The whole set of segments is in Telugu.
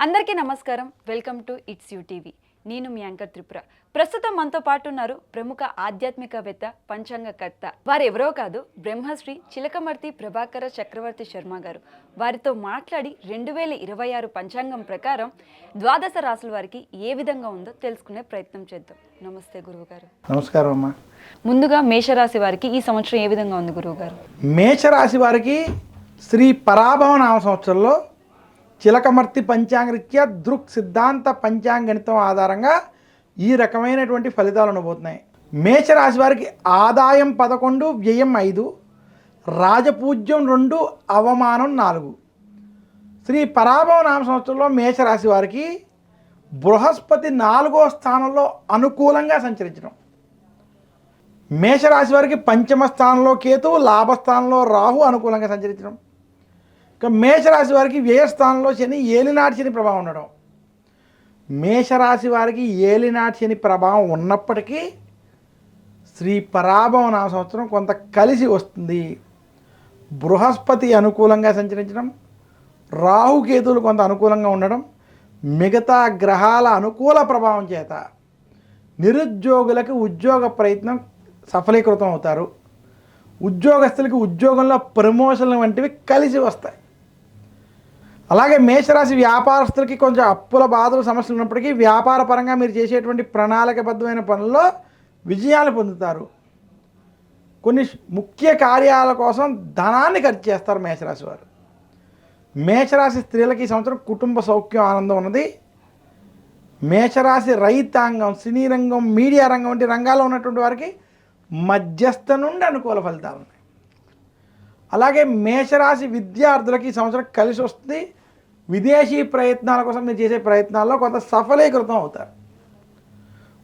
అందరికీ నమస్కారం. Welcome to it's you TV. నేను మీ యాంకర్ త్రిపుర. ప్రస్తుతం మనతో పాటు ఉన్నారు ప్రముఖ ఆధ్యాత్మికవేత్త, పంచాంగకర్త. వారు ఎవరో కాదు, బ్రహ్మశ్రీ చిలకమర్తి ప్రభాకర చక్రవర్తి శర్మ గారు. వారితో మాట్లాడి 2026 పంచాంగం ప్రకారం ద్వాదశ రాశుల వారికి ఏ విధంగా ఉందో తెలుసుకునే ప్రయత్నం చేద్దాం. నమస్తే గురువుగారు. నమస్కారం అమ్మా. ముందుగా మేషరాశి వారికి ఈ సంవత్సరం ఏ విధంగా ఉంది గురువుగారు? మేషరాశి వారికి శ్రీ పరాభవ నామ సంవత్సరంలో చిలకమర్తి పంచాంగరీత్యా దృక్ సిద్ధాంత పంచాంగణితం ఆధారంగా ఈ రకమైనటువంటి ఫలితాలు ఉండబోతున్నాయి. మేషరాశి వారికి ఆదాయం 11, వ్యయం 5, రాజపూజ్యం 2, అవమానం 4. శ్రీ పరాభవ నామ సంవత్సరంలో మేషరాశి వారికి బృహస్పతి 4వ స్థానంలో అనుకూలంగా సంచరించడం, మేషరాశి వారికి పంచమ స్థానంలో కేతువు, లాభస్థానంలో రాహు అనుకూలంగా సంచరించడం, ఇక మేషరాశి వారికి వ్యయస్థానంలో శని, ఏలినాటి శని ప్రభావం ఉండడం. మేషరాశి వారికి ఏలినాటి శని ప్రభావం ఉన్నప్పటికీ శ్రీ పరాభవ నామ సంవత్సరం కొంత కలిసి వస్తుంది. బృహస్పతి అనుకూలంగా సంచరించడం, రాహుకేతువులు కొంత అనుకూలంగా ఉండడం, మిగతా గ్రహాల అనుకూల ప్రభావం చేత నిరుద్యోగులకు ఉద్యోగ ప్రయత్నం సఫలీకృతం అవుతారు. ఉద్యోగస్తులకి ఉద్యోగంలో ప్రమోషన్లు వంటివి కలిసి వస్తాయి. అలాగే మేషరాశి వ్యాపారస్తులకి కొంచెం అప్పుల బాధలు, సమస్యలు ఉన్నప్పటికీ వ్యాపార పరంగా మీరు చేసేటువంటి ప్రణాళికబద్ధమైన పనుల్లో విజయాలు పొందుతారు. కొన్ని ముఖ్య కార్యాల కోసం ధనాన్ని ఖర్చు చేస్తారు మేషరాశి వారు. మేషరాశి స్త్రీలకి ఈ సంవత్సరం కుటుంబ సౌఖ్యం, ఆనందం ఉన్నది. మేషరాశి రైతాంగం, సినీ రంగం, మీడియా రంగం వంటి రంగాల్లో ఉన్నటువంటి వారికి మధ్యస్థ నుండి అనుకూల ఫలితాలు ఉన్నాయి. అలాగే మేషరాశి విద్యార్థులకి ఈ సంవత్సరం కలిసి వస్తుంది. విదేశీ ప్రయత్నాల కోసం మీరు చేసే ప్రయత్నాల్లో కొంత సఫలీకృతం అవుతారు.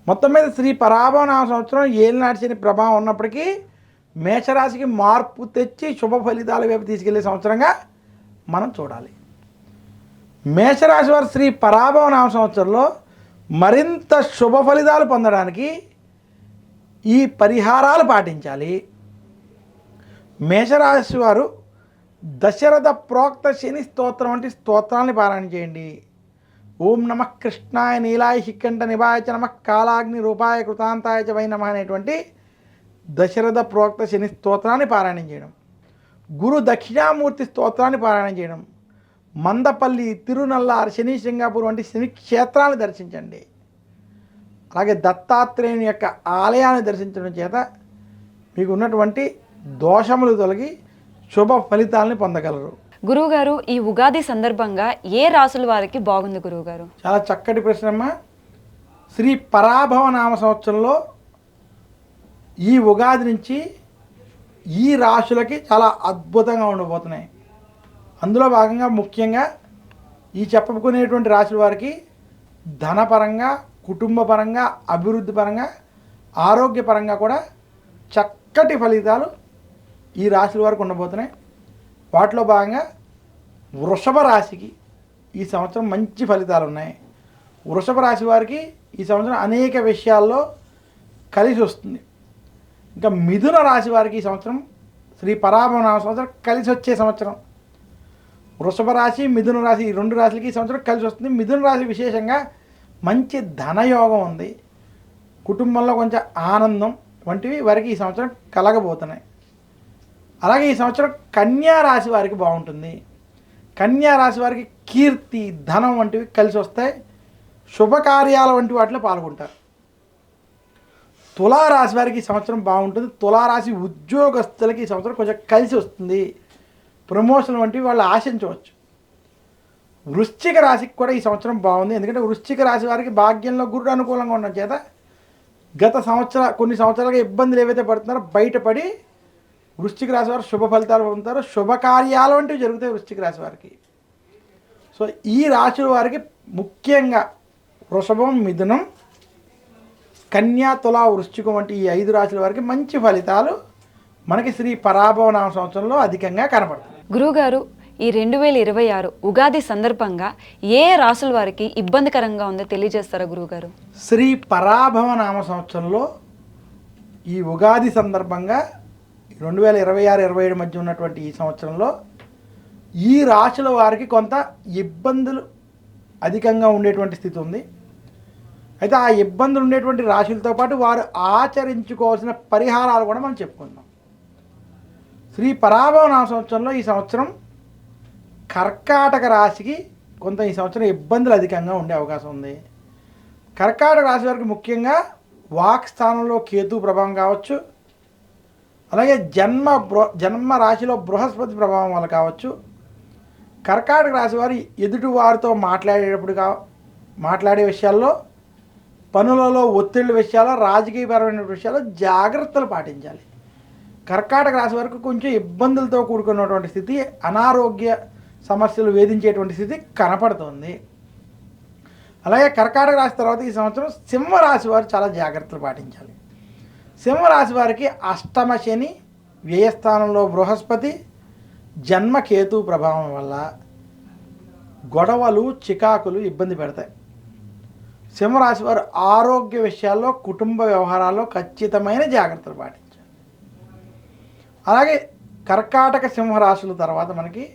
మొత్తం మీద శ్రీ పరాభవ నామ సంవత్సరం ఏలినాటి శని ప్రభావం ఉన్నప్పటికీ మేషరాశికి మార్పు తెచ్చి శుభ ఫలితాల వైపు తీసుకెళ్లే సంవత్సరంగా మనం చూడాలి. మేషరాశి వారు శ్రీ పరాభవ నామ సంవత్సరంలో మరింత శుభ ఫలితాలు పొందడానికి ఈ పరిహారాలు పాటించాలి. మేషరాశి వారు దశరథ ప్రోక్త శని స్తోత్రం వంటి స్తోత్రాన్ని పారాయణ చేయండి. ఓం నమః కృష్ణాయ నీలాయ శిఖంఠ నిభాయ చ నమః కాలాగ్ని రూపాయ కృతాంతాయ చ వై నమః అనేటువంటి దశరథ ప్రోక్త శని స్తోత్రాన్ని పారాయణం చేయడం, గురు దక్షిణామూర్తి స్తోత్రాన్ని పారాయణం చేయడం, మందపల్లి, తిరునల్లార్, శని సింగాపూర్ వంటి శని క్షేత్రాన్ని దర్శించండి. అలాగే దత్తాత్రేయుని యొక్క ఆలయాన్ని దర్శించడం చేత మీకు ఉన్నటువంటి దోషములు తొలగి శుభ ఫలితాలని పొందగలరు. గురువుగారు, ఈ ఉగాది సందర్భంగా ఏ రాశుల వారికి బాగుంది గురువుగారు? చాలా చక్కటి ప్రశ్నమ్మ. శ్రీ పరాభవ నామ సంవత్సరంలో ఈ ఉగాది నుంచి ఈ రాశులకి చాలా అద్భుతంగా ఉండబోతున్నాయి. అందులో భాగంగా ముఖ్యంగా ఈ చెప్పుకునేటువంటి రాశుల వారికి ధనపరంగా, కుటుంబ పరంగా, అభివృద్ధి పరంగా, ఆరోగ్యపరంగా కూడా చక్కటి ఫలితాలు ఈ రాశుల వారికి ఉండబోతున్నాయి. వాటిలో భాగంగా వృషభ రాశికి ఈ సంవత్సరం మంచి ఫలితాలు ఉన్నాయి. వృషభ రాశి వారికి ఈ సంవత్సరం అనేక విషయాల్లో కలిసి వస్తుంది. ఇంకా మిథున రాశి వారికి ఈ సంవత్సరం శ్రీ పరాభవ నామ సంవత్సరం కలిసి వచ్చే సంవత్సరం. వృషభ రాశి, మిథున రాశి ఈ రెండు రాశులకి ఈ సంవత్సరం కలిసి వస్తుంది. మిథున రాశి విశేషంగా మంచి ధనయోగం ఉంది. కుటుంబంలో కొంచెం ఆనందం వంటివి వారికి ఈ సంవత్సరం కలగబోతున్నాయి. అలాగే ఈ సంవత్సరం కన్యా రాశి వారికి బాగుంటుంది. కన్యా రాశి వారికి కీర్తి, ధనం వంటివి కలిసి వస్తాయి. శుభకార్యాల వంటి వాటిలో పాల్గొంటారు. తులారాశి వారికి ఈ సంవత్సరం బాగుంటుంది. తులారాశి ఉద్యోగస్తులకి ఈ సంవత్సరం కొంచెం కలిసి వస్తుంది. ప్రమోషన్ వంటివి వాళ్ళు ఆశించవచ్చు. వృశ్చిక రాశికి కూడా ఈ సంవత్సరం బాగుంది. ఎందుకంటే వృశ్చిక రాశి వారికి భాగ్యంలో గురుడు అనుకూలంగా ఉండడం చేత కొన్ని సంవత్సరాలుగా ఇబ్బందులు ఏవైతే పడుతున్నారో బయటపడి వృశ్చిక రాశి వారు శుభ ఫలితాలు పొందుతారు. శుభకార్యాలు వంటివి జరుగుతాయి వృశ్చిక రాశి వారికి. సో ఈ రాశుల వారికి ముఖ్యంగా వృషభం, మిథునం, కన్యా, తులా, వృశ్చికం వంటి ఈ 5 రాశుల వారికి మంచి ఫలితాలు మనకి శ్రీ పరాభవ నామ సంవత్సరంలో అధికంగా కనపడతాయి. గురువుగారు, ఈ 2026 ఉగాది సందర్భంగా ఏ రాశుల వారికి ఇబ్బందికరంగా ఉందో తెలియజేస్తారా గురువుగారు? శ్రీ పరాభవ నామ సంవత్సరంలో ఈ ఉగాది సందర్భంగా 2026-27 మధ్య ఉన్నటువంటి ఈ సంవత్సరంలో ఈ రాశుల వారికి కొంత ఇబ్బందులు అధికంగా ఉండేటువంటి స్థితి ఉంది. అయితే ఆ ఇబ్బందులు ఉండేటువంటి రాశులతో పాటు వారు ఆచరించుకోవాల్సిన పరిహారాలు కూడా మనం చెప్పుకుందాం. శ్రీ పరాభవ నామ సంవత్సరంలో ఈ సంవత్సరం కర్కాటక రాశికి కొంత ఈ సంవత్సరం ఇబ్బందులు అధికంగా ఉండే అవకాశం ఉంది. కర్కాటక రాశి వారికి ముఖ్యంగా వాక్ స్థానంలో కేతు ప్రభావం కావచ్చు, అలాగే జన్మ రాశిలో బృహస్పతి ప్రభావం వల్ల కావచ్చు. కర్కాటక రాశి వారు ఎదుటి వారితో మాట్లాడే విషయాల్లో, పనులలో ఒత్తిళ్ళ విషయాల్లో, రాజకీయపరమైన విషయాల్లో జాగ్రత్తలు పాటించాలి. కర్కాటక రాశి వరకు కొంచెం ఇబ్బందులతో కూడుకున్నటువంటి స్థితి, అనారోగ్య సమస్యలు వేధించేటువంటి స్థితి కనపడుతుంది. అలాగే కర్కాటక రాశి తర్వాత ఈ సంవత్సరం సింహరాశి వారు చాలా జాగ్రత్తలు పాటించాలి. సింహరాశి వారికి అష్టమ శని, వ్యయస్థానంలో బృహస్పతి, జన్మకేతు ప్రభావం వల్ల గొడవలు, చికాకులు ఇబ్బంది పెడతాయి. సింహరాశి వారు ఆరోగ్య విషయాల్లో, కుటుంబ వ్యవహారాల్లో ఖచ్చితమైన జాగ్రత్తలు పాటించాలి. అలాగే కర్కాటక సింహరాశుల తర్వాత మనకి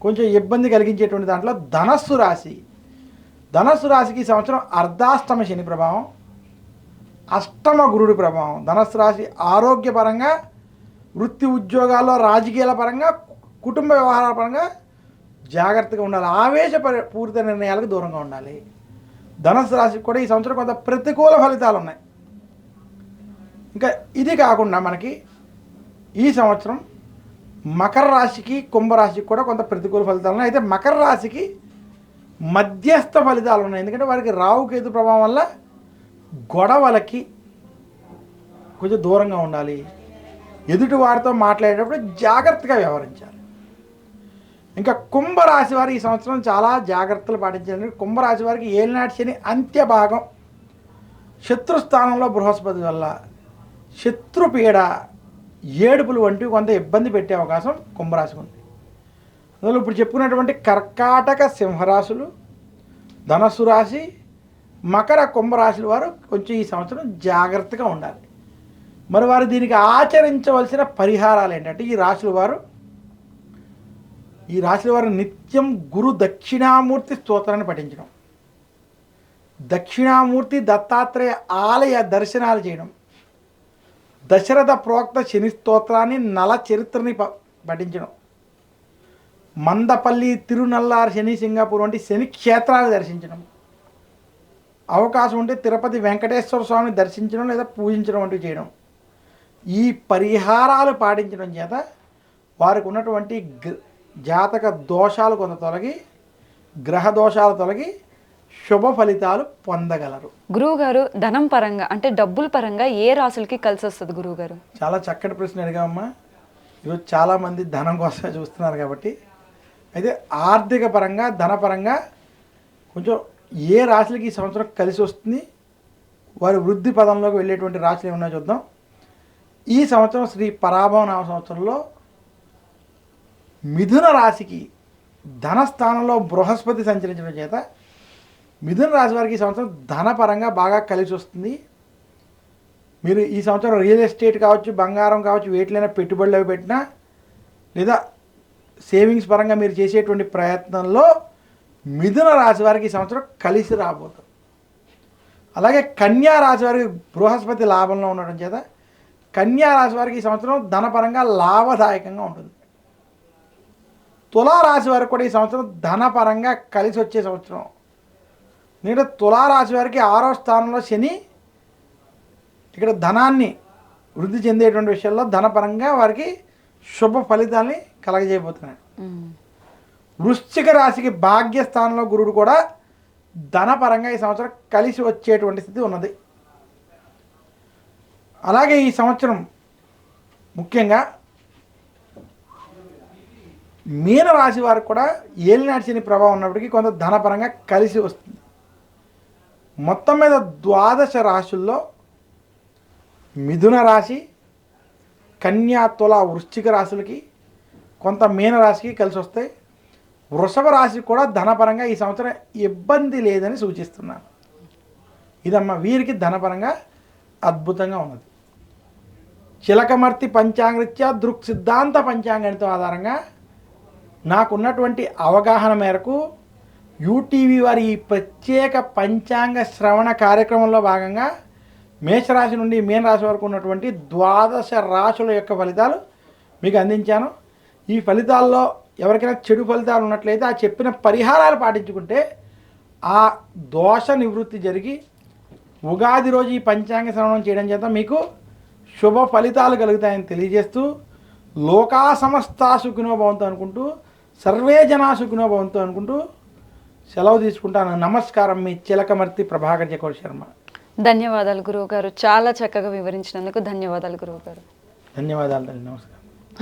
కొంచెం ఇబ్బంది కలిగించేటువంటి దాంట్లో ధనస్సు రాశి. ధనస్సు రాశికి ఈ సంవత్సరం అర్ధాష్టమ శని ప్రభావం, అష్టమ గురుడి ప్రభావం. ధనస్సు రాశి ఆరోగ్యపరంగా, వృత్తి ఉద్యోగాల్లో, రాజకీయాల పరంగా, కుటుంబ వ్యవహారాల పరంగా జాగ్రత్తగా ఉండాలి. ఆవేశపూరిత నిర్ణయాలకు దూరంగా ఉండాలి. ధనస్సు రాశికి కూడా ఈ సంవత్సరం కొంత ప్రతికూల ఫలితాలు ఉన్నాయి. ఇంకా ఇది కాకుండా మనకి ఈ సంవత్సరం మకర రాశికి, కుంభరాశికి కూడా కొంత ప్రతికూల ఫలితాలు ఉన్నాయి. అయితే మకర రాశికి మధ్యస్థ ఫలితాలు ఉన్నాయి. ఎందుకంటే వారికి రాహుకేతు ప్రభావం వల్ల గొడవలకి కొంచెం దూరంగా ఉండాలి. ఎదుటి వారితో మాట్లాడేటప్పుడు జాగ్రత్తగా వ్యవహరించాలి. ఇంకా కుంభరాశి వారు ఈ సంవత్సరం చాలా జాగ్రత్తలు పాటించాలి. కుంభరాశి వారికి ఏలినాటి శని అంత్య భాగం, శత్రుస్థానంలో బృహస్పతి వల్ల శత్రుపీడ, ఏడుపులు వంటివి కొంత ఇబ్బంది పెట్టే అవకాశం కుంభరాశికి ఉంది. అందులో ఇప్పుడు చెప్పుకున్నటువంటి కర్కాటక సింహరాశులు, ధనస్సు రాశి, మకర కుంభరాశుల వారు కొంచెం ఈ సంవత్సరం జాగ్రత్తగా ఉండాలి. మరి వారు దీనికి ఆచరించవలసిన పరిహారాలు ఏంటంటే ఈ రాశుల వారు నిత్యం గురు దక్షిణామూర్తి స్తోత్రాన్ని పఠించడం, దక్షిణామూర్తి దత్తాత్రేయ ఆలయ దర్శనాలు చేయడం, దశరథ ప్రోక్త శని స్తోత్రాన్ని, నల చరిత్రని పఠించడం, మందపల్లి, తిరునల్లారు, శని సింగాపూర్ వంటి శని క్షేత్రాలు దర్శించడం, అవకాశం ఉంటే తిరుపతి వెంకటేశ్వర స్వామిని దర్శించడం లేదా పూజించడం వంటివి చేయడం. ఈ పరిహారాలు పాటించడం చేత వారికి ఉన్నటువంటి జాతక దోషాలు కొంత తొలగి, గ్రహ దోషాలు తొలగి శుభ ఫలితాలు పొందగలరు. గురువుగారు, ధనం పరంగా అంటే డబ్బుల పరంగా ఏ రాశులకి కలిసి వస్తుంది గురువుగారు? చాలా చక్కటి ప్రశ్న అడిగామమ్మా. ఈరోజు చాలామంది ధనం కోసమే చూస్తున్నారు కాబట్టి, అయితే ఆర్థిక పరంగా, ధనపరంగా కొంచెం ఏ రాశులకి ఈ సంవత్సరం కలిసి వస్తుంది, వారి వృద్ధి పదంలోకి వెళ్ళేటువంటి రాశులు ఏమన్నా చూద్దాం. ఈ సంవత్సరం శ్రీ పరాభవ నామ సంవత్సరంలో మిథున రాశికి ధనస్థానంలో బృహస్పతి సంచరించడం చేత మిథున రాశి వారికి ఈ సంవత్సరం ధనపరంగా బాగా కలిసి వస్తుంది. మీరు ఈ సంవత్సరం రియల్ ఎస్టేట్ కావచ్చు, బంగారం కావచ్చు, వేటిలైనా పెట్టుబడులు అవి పెట్టినా, లేదా సేవింగ్స్ పరంగా మీరు చేసేటువంటి ప్రయత్నంలో మిథున రాశి వారికి ఈ సంవత్సరం కలిసి రాబోతుంది. అలాగే కన్యా రాశి వారికి బృహస్పతి లాభంలో ఉండడం చేత కన్యా రాశి వారికి ఈ సంవత్సరం ధనపరంగా లాభదాయకంగా ఉంటుంది. తులారాశి వారికి కూడా ఈ సంవత్సరం ధనపరంగా కలిసి వచ్చే సంవత్సరం. ఎందుకంటే తులారాశి వారికి 6వ స్థానంలో శని ఇక్కడ ధనాన్ని వృద్ధి చెందేటువంటి విషయాల్లో ధనపరంగా వారికి శుభ ఫలితాన్ని కలగజేయబోతున్నాడు. వృశ్చిక రాశికి భాగ్యస్థానంలో గురుడు కూడా ధనపరంగా ఈ సంవత్సరం కలిసి వచ్చేటువంటి స్థితి ఉన్నది. అలాగే ఈ సంవత్సరం ముఖ్యంగా మీనరాశి వారికి కూడా ఏలినాటి శని ప్రభావం ఉన్నప్పటికీ కొంత ధనపరంగా కలిసి వస్తుంది. మొత్తం మీద 12 రాశుల్లో మిథున రాశి, కన్యా, తుల, వృశ్చిక రాశులకి కొంత మీనరాశికి కలిసి వస్తాయి. వృషభ రాశి కూడా ధనపరంగా ఈ సంవత్సరం ఇబ్బంది లేదని సూచిస్తున్నాను. ఇదమ్మా వీరికి ధనపరంగా అద్భుతంగా ఉన్నది. చిలకమర్తి పంచాంగరీత్యా దృక్ సిద్ధాంత పంచాంగణితం ఆధారంగా నాకున్నటువంటి అవగాహన మేరకు యూటీవీ వారి ఈ ప్రత్యేక పంచాంగ శ్రవణ కార్యక్రమంలో భాగంగా మేషరాశి నుండి మీనరాశి వరకు ఉన్నటువంటి ద్వాదశ రాశుల యొక్క ఫలితాలు మీకు అందించాను. ఈ ఫలితాల్లో ఎవరికైనా చెడు ఫలితాలు ఉన్నట్లయితే ఆ చెప్పిన పరిహారాలు పాటించుకుంటే ఆ దోష నివృత్తి జరిగి ఉగాది రోజు ఈ పంచాంగ శ్రవణం చేయడం చేత మీకు శుభ ఫలితాలు కలుగుతాయని తెలియజేస్తూ లోకా సమస్తా సుఖినో భవంతు అనుకుంటూ సర్వే జనా సుఖినో భవంతు అనుకుంటూ సెలవు తీసుకుంటాను. నమస్కారం. మీ చిలకమర్తి ప్రభాకర్ చక్రవర్తి శర్మ. ధన్యవాదాలు గురువు గారు, చాలా చక్కగా వివరించినందుకు ధన్యవాదాలు గురువు గారు. ధన్యవాదాలు. నమస్కారం.